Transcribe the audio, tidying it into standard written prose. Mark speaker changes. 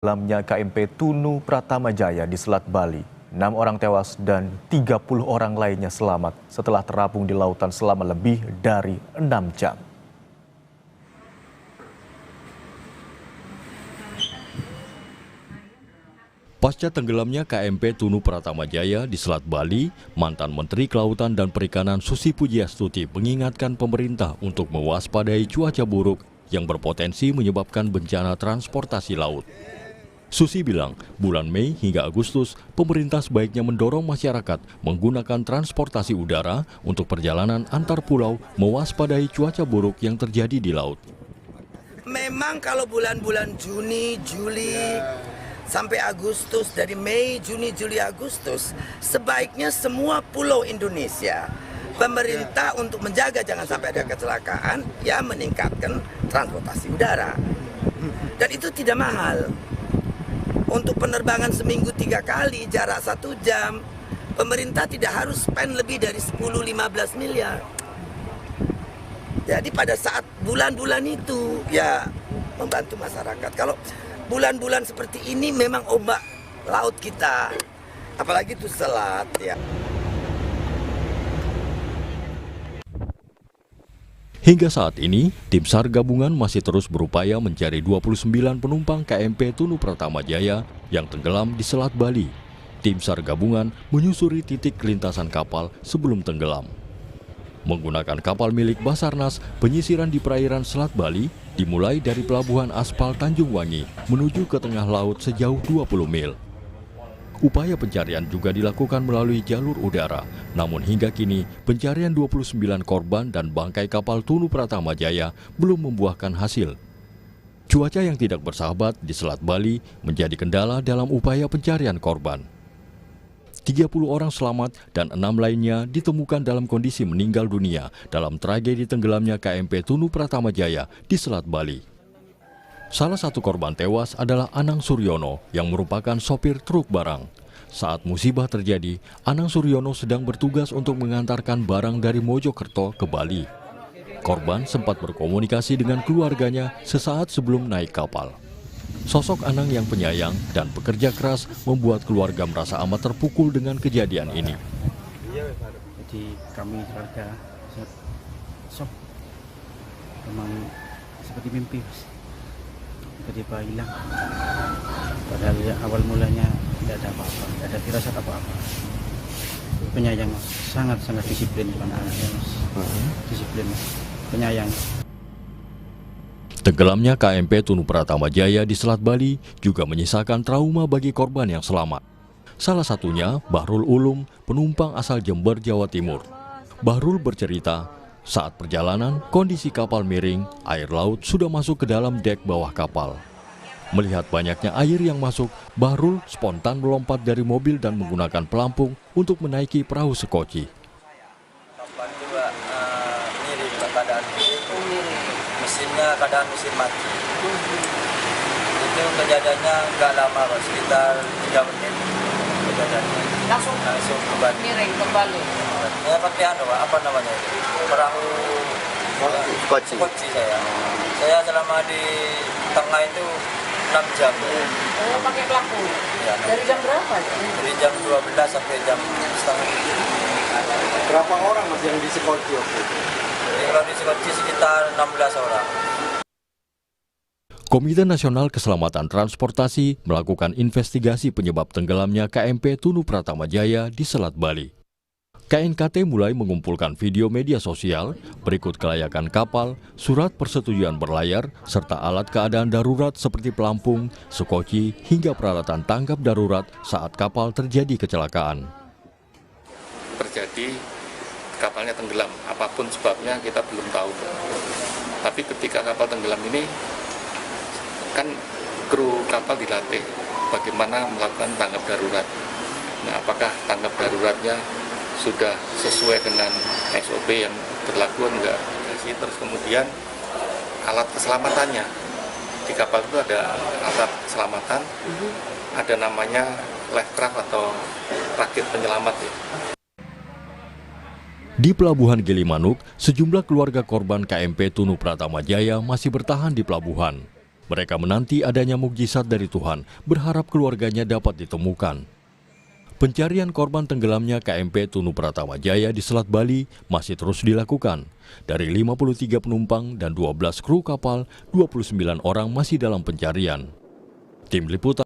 Speaker 1: Dalamnya KMP Tunu Pratama Jaya di Selat Bali. 6 orang tewas dan 30 orang lainnya selamat setelah terapung di lautan selama lebih dari 6 jam.
Speaker 2: Pasca tenggelamnya KMP Tunu Pratama Jaya di Selat Bali, mantan Menteri Kelautan dan Perikanan Susi Pujiastuti mengingatkan pemerintah untuk mewaspadai cuaca buruk yang berpotensi menyebabkan bencana transportasi laut. Susi bilang, bulan Mei hingga Agustus, pemerintah sebaiknya mendorong masyarakat menggunakan transportasi udara untuk perjalanan antar pulau mewaspadai cuaca buruk yang terjadi di laut.
Speaker 3: Memang kalau bulan-bulan Juni, Juli, sampai Agustus, dari Mei, Juni, Juli, Agustus, sebaiknya semua pulau Indonesia, pemerintah untuk menjaga jangan sampai ada kecelakaan, ya meningkatkan transportasi udara. Dan itu tidak mahal. Untuk penerbangan seminggu 3 kali, jarak 1 jam, pemerintah tidak harus spend lebih dari 10-15 miliar. Jadi pada saat bulan-bulan itu, ya membantu masyarakat. Kalau bulan-bulan seperti ini memang ombak laut kita, apalagi itu selat ya.
Speaker 2: Hingga saat ini, tim SAR gabungan masih terus berupaya mencari 29 penumpang KMP Tunu Pratama Jaya yang tenggelam di Selat Bali. Tim SAR gabungan menyusuri titik lintasan kapal sebelum tenggelam. Menggunakan kapal milik Basarnas, penyisiran di perairan Selat Bali dimulai dari pelabuhan aspal Tanjung Wangi menuju ke tengah laut sejauh 20 mil. Upaya pencarian juga dilakukan melalui jalur udara, namun hingga kini pencarian 29 korban dan bangkai kapal Tunu Pratama Jaya belum membuahkan hasil. Cuaca yang tidak bersahabat di Selat Bali menjadi kendala dalam upaya pencarian korban. 30 orang selamat dan 6 lainnya ditemukan dalam kondisi meninggal dunia dalam tragedi tenggelamnya KMP Tunu Pratama Jaya di Selat Bali. Salah satu korban tewas adalah Anang Suryono yang merupakan sopir truk barang. Saat musibah terjadi, Anang Suryono sedang bertugas untuk mengantarkan barang dari Mojokerto ke Bali. Korban sempat berkomunikasi dengan keluarganya sesaat sebelum naik kapal. Sosok Anang yang penyayang dan pekerja keras membuat keluarga merasa amat terpukul dengan kejadian ini.
Speaker 4: Jadi kami keluarga shock, memang seperti mimpi. Tiba-tiba hilang, padahal ya, awal mulanya tidak ada apa-apa, tidak ada firasat apa-apa. Penyayang, sangat-sangat disiplin anak-anaknya, disiplin, penyayang.
Speaker 2: Tenggelamnya KMP Tunu Pratama Jaya di Selat Bali juga menyisakan trauma bagi korban yang selamat. Salah satunya Bahrul Ulum, penumpang asal Jember, Jawa Timur. Bahrul bercerita, saat perjalanan, kondisi kapal miring, air laut sudah masuk ke dalam dek bawah kapal. Melihat banyaknya air yang masuk, Bahrul spontan melompat dari mobil dan menggunakan pelampung untuk menaiki perahu sekoci.
Speaker 5: Kapal juga miring keadaan mesinnya keadaan mesin mati. Itu kejadiannya nggak lama, sekitar 3 menit kejadiannya. Langsung miring kembali. Ya pakai apa namanya itu? Perahu skoci saya selama di tengah itu 6 jam.
Speaker 6: Oh, pakai pelampung?
Speaker 5: Ya,
Speaker 6: dari jam berapa?
Speaker 5: Dari jam 12 sampai jam setengah.
Speaker 7: Berapa orang mas yang di skoci waktu itu?
Speaker 5: Kalau di skoci sekitar 16 orang.
Speaker 2: Komite Nasional Keselamatan Transportasi melakukan investigasi penyebab tenggelamnya KMP Tunu Pratama Jaya di Selat Bali. KNKT mulai mengumpulkan video media sosial, berikut kelayakan kapal, surat persetujuan berlayar, serta alat keadaan darurat seperti pelampung, sekoci, hingga peralatan tanggap darurat saat kapal terjadi kecelakaan.
Speaker 8: Terjadi kapalnya tenggelam, apapun sebabnya kita belum tahu. Tapi ketika kapal tenggelam ini, kan kru kapal dilatih bagaimana melakukan tanggap darurat. Nah, apakah tanggap daruratnya sudah sesuai dengan SOP yang berlaku enggak? Terus kemudian alat keselamatannya di kapal itu ada alat keselamatan, ada namanya life craft atau rakit penyelamat.
Speaker 2: Di Pelabuhan Gilimanuk, sejumlah keluarga korban KMP Tunu Pratama Jaya masih bertahan di pelabuhan. Mereka menanti adanya mukjizat dari Tuhan, berharap keluarganya dapat ditemukan. Pencarian korban tenggelamnya KMP Tunu Pratama Jaya di Selat Bali masih terus dilakukan. Dari 53 penumpang dan 12 kru kapal, 29 orang masih dalam pencarian. Tim Liputan